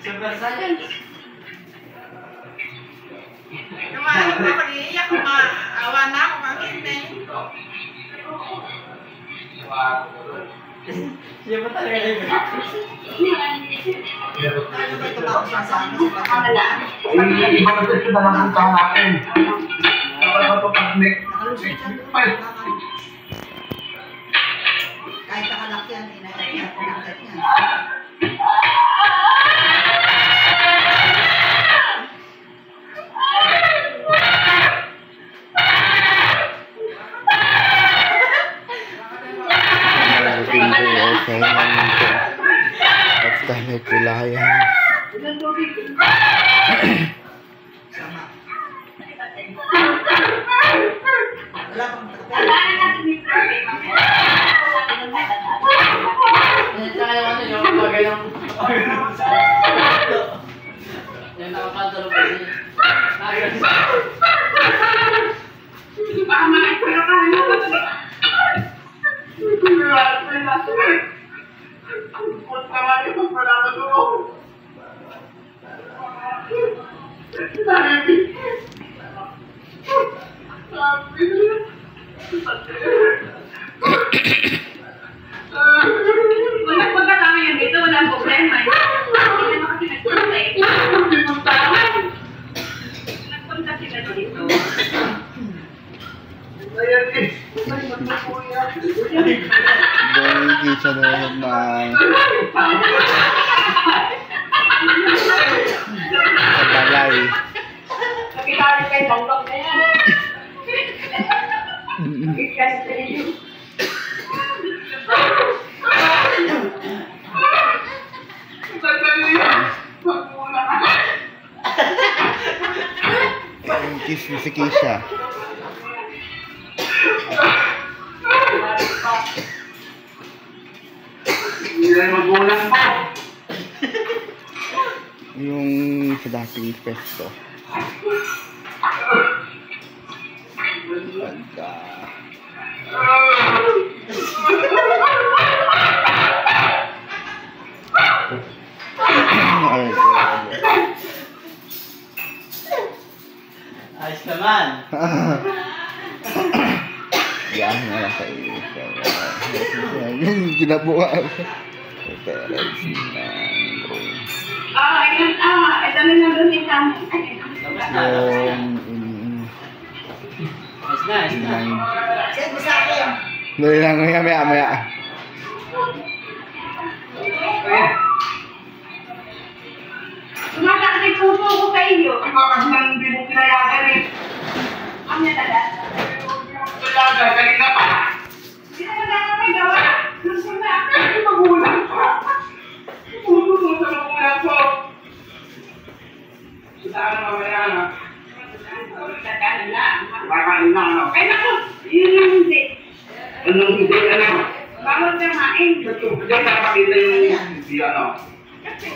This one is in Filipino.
Super science. Kumain ko ako niiyak, kumaawa na ako kagin Siya ba talaga yun? Ano ba ito ba ako sasama sa pagkalaan? Ay, ibang ito na lang ang tao natin. Kahit nakalakyan, inayat ko ng kat niya. At kami kulayan. Wala pang Yung bagay ng... Yung nakapantalo pa siya. baka makikita ka Walang pagkatama yan dito, walang problema. Hindi naman kasi nagpunta eh. Nagpunta sila dito. Dahil kita na ng sa balay. Nakikari kayo tanggap na yan. Ang kiss ni si Keisha. Yung sa dating pesto. Pagka... Ayos naman. Yan na lang sa iyo. Yung ginabuhan. Parents ng room. Ito na lang doon sa amin. Yung... Ayos na. Send mo sa akin. Dali lang, maya. Tumata kasi puso ko sa iyo. Ang kakas ng bibok pinayagan eh. Ang niya tala. Pinayagan, kanina pa. Hindi na may gawa. Gusto na ako. Hindi magulang ko. Puso mo sa magulang ko. Saan na mamaya na? Kakain na, ano? Ay, naku! Yun yung hindi. Anong hindi, ano? Bawal na main. Diyan napakita yung hindi, ano? Kasi,